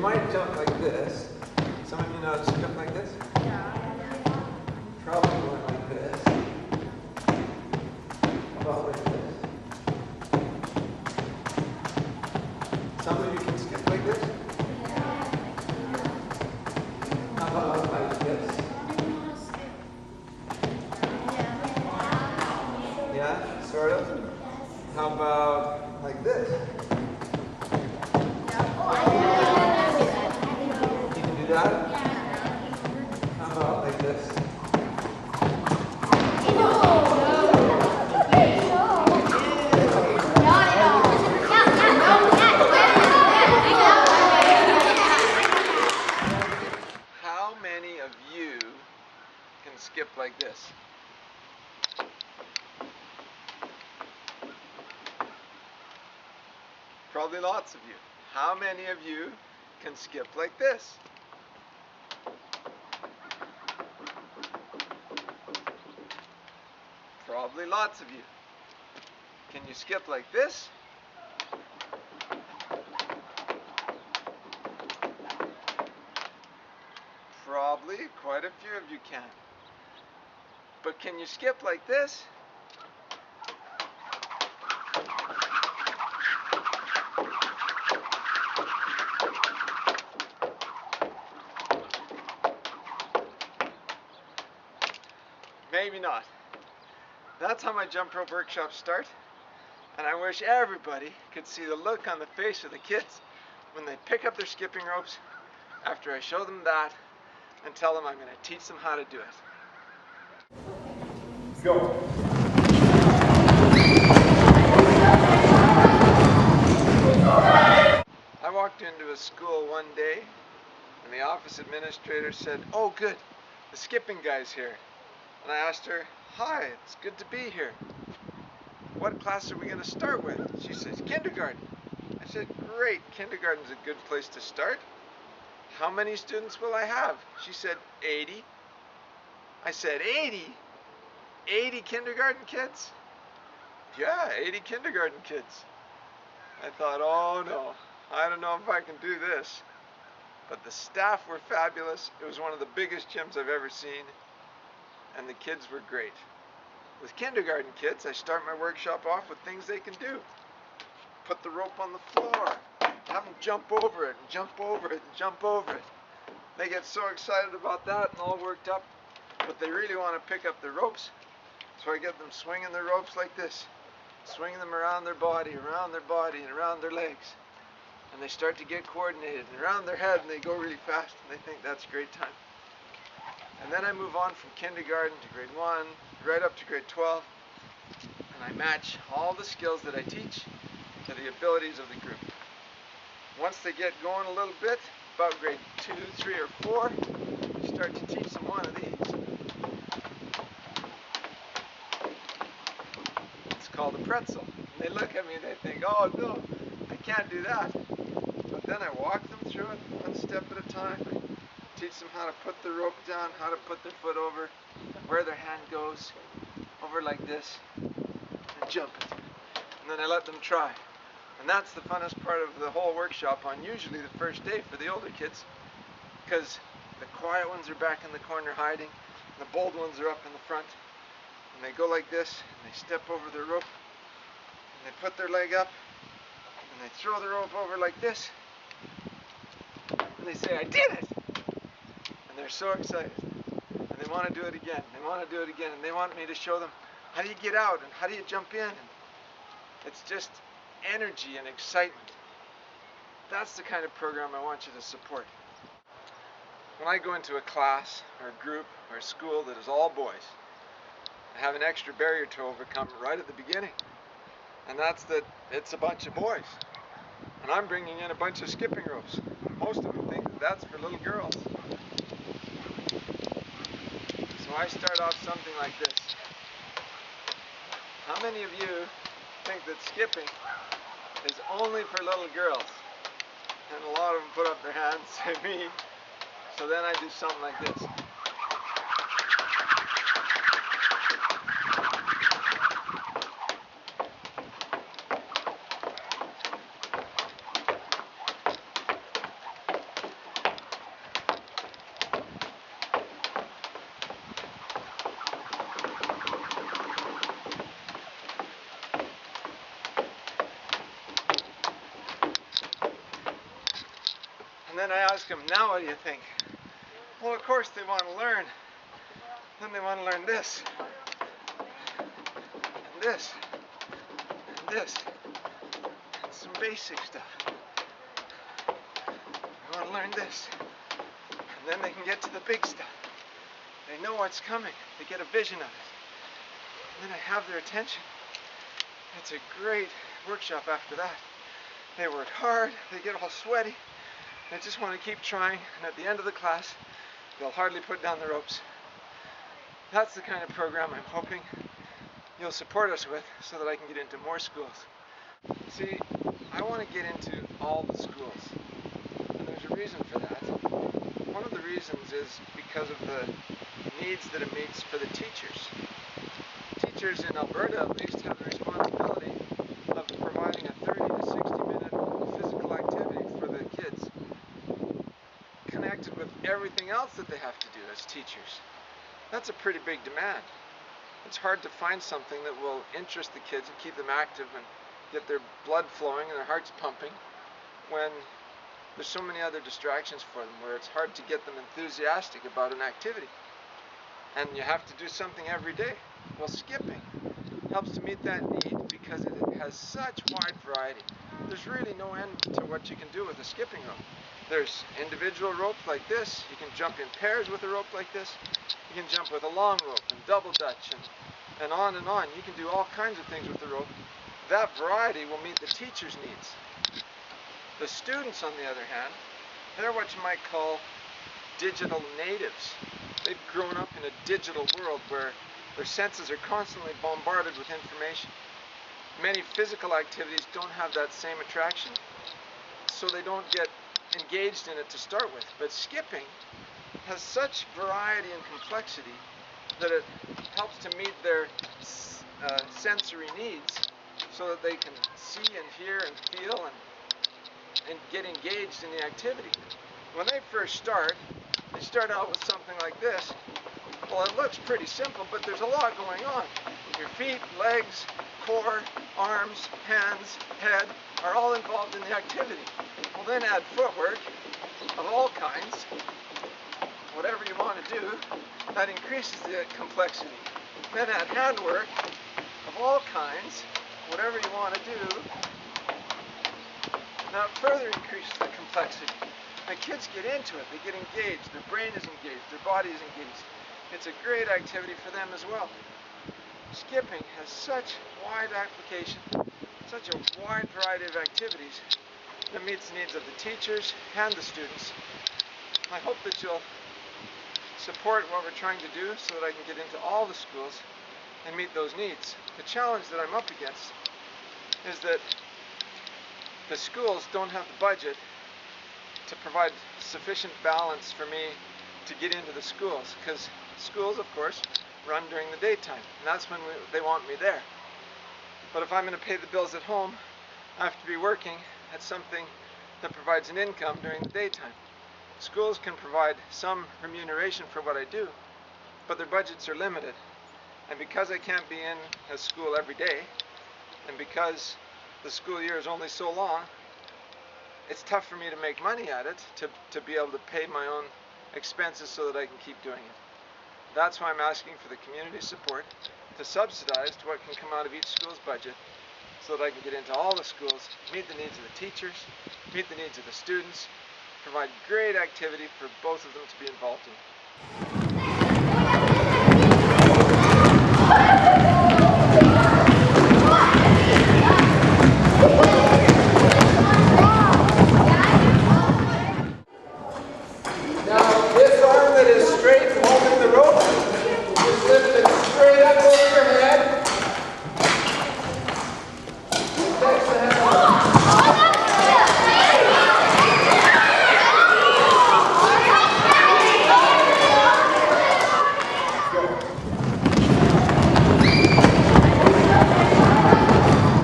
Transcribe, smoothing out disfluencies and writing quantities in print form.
might jump like this. Some of you know how to skip like this? Probably going like this. About like this. Some of you can skip like this. How about like this? Yeah, sort of. How about like this? You can do that? How about like this? How many of you can skip like this? Probably lots of you. How many of you can skip like this? Probably lots of you. Can you skip like this? Probably quite a few of you can. But can you skip like this? Maybe not. That's how my jump rope workshops start, and I wish everybody could see the look on the face of the kids when they pick up their skipping ropes after I show them that and tell them I'm going to teach them how to do it. Go. I walked into a school one day and the office administrator said, "Oh good, the skipping guy's here." And I asked her, "Hi, it's good to be here. What class are we going to start with?" She says, "Kindergarten." I said, "Great, kindergarten's a good place to start. How many students will I have?" She said, 80. I said, 80? 80 kindergarten kids? Yeah, 80 kindergarten kids. I thought, oh no, I don't know if I can do this. But the staff were fabulous. It was one of the biggest gyms I've ever seen. And the kids were great. With kindergarten kids, I start my workshop off with things they can do. Put the rope on the floor, have them jump over it, and jump over it, and jump over it. They get so excited about that and all worked up, but they really want to pick up the ropes. So I get them swinging the ropes like this, swinging them around their body, and around their legs. And they start to get coordinated, and around their head, and they go really fast, and they think that's a great time. And then I move on from kindergarten to grade 1, right up to grade 12, and I match all the skills that I teach to the abilities of the group. Once they get going a little bit, about grade 2, 3, or 4, I start to teach them one of these. It's called a pretzel. And they look at me and they think, "Oh no, I can't do that." But then I walk them through it one step at a time. Teach them how to put the rope down, how to put their foot over, where their hand goes, over like this, and jump it. And then I let them try. And that's the funnest part of the whole workshop on usually the first day for the older kids, because the quiet ones are back in the corner hiding, and the bold ones are up in the front. And they go like this, and they step over the rope, and they put their leg up, and they throw the rope over like this, and they say, "I did it!" And they're so excited, and they want to do it again, they want to do it again, and they want me to show them how do you get out, and how do you jump in, and it's just energy and excitement. That's the kind of program I want you to support. When I go into a class, or a group, or a school that is all boys, I have an extra barrier to overcome right at the beginning, and that's that it's a bunch of boys, and I'm bringing in a bunch of skipping ropes. Most of them think that that's for little girls. So I start off something like this. How many of you think that skipping is only for little girls? And a lot of them put up their hands, say me. So then I do something like this. And then I ask them, now what do you think? Well, of course they want to learn. Then they want to learn this, and this, and this, and some basic stuff. They want to learn this, and then they can get to the big stuff. They know what's coming. They get a vision of it. And then I have their attention. It's a great workshop after that. They work hard, they get all sweaty, they just want to keep trying, and at the end of the class, they'll hardly put down the ropes. That's the kind of program I'm hoping you'll support us with so that I can get into more schools. See, I want to get into all the schools, and there's a reason for that. One of the reasons is because of the needs that it meets for the teachers. Teachers in Alberta at least have the responsibility of providing a 30 to 60 minute physical activity for the kids, connected with everything else that they have to do as teachers. That's a pretty big demand. It's hard to find something that will interest the kids and keep them active and get their blood flowing and their hearts pumping when there's so many other distractions for them where it's hard to get them enthusiastic about an activity. And you have to do something every day. Well, skipping helps to meet that need because it has such wide variety. There's really no end to what you can do with a skipping rope. There's individual ropes like this. You can jump in pairs with a rope like this. You can jump with a long rope and double dutch and on and on. You can do all kinds of things with the rope. That variety will meet the teacher's needs. The students, on the other hand, they're what you might call digital natives. They've grown up in a digital world where their senses are constantly bombarded with information. Many physical activities don't have that same attraction, so they don't get engaged in it to start with. But skipping has such variety and complexity that it helps to meet their sensory needs so that they can see and hear and feel and get engaged in the activity. When they first start, they start out with something like this. Well, it looks pretty simple, but there's a lot going on. Your feet, legs, core, arms, hands, head are all involved in the activity. Well, then add footwork of all kinds. Whatever you want to do, that increases the complexity. Then add handwork of all kinds. Whatever you want to do, that further increases the complexity. The kids get into it, they get engaged, their brain is engaged, their body is engaged. It's a great activity for them as well. Skipping has such wide application, such a wide variety of activities that meets the needs of the teachers and the students. I hope that you'll support what we're trying to do so that I can get into all the schools and meet those needs. The challenge that I'm up against is that the schools don't have the budget to provide sufficient balance for me to get into the schools, because schools, of course, run during the daytime, and that's when they want me there. But if I'm going to pay the bills at home, I have to be working at something that provides an income during the daytime. Schools can provide some remuneration for what I do, but their budgets are limited. And because I can't be in a school every day, and because the school year is only so long, it's tough for me to make money at it, to be able to pay my own expenses so that I can keep doing it. That's why I'm asking for the community support to subsidize what can come out of each school's budget so that I can get into all the schools, meet the needs of the teachers, meet the needs of the students, provide great activity for both of them to be involved in.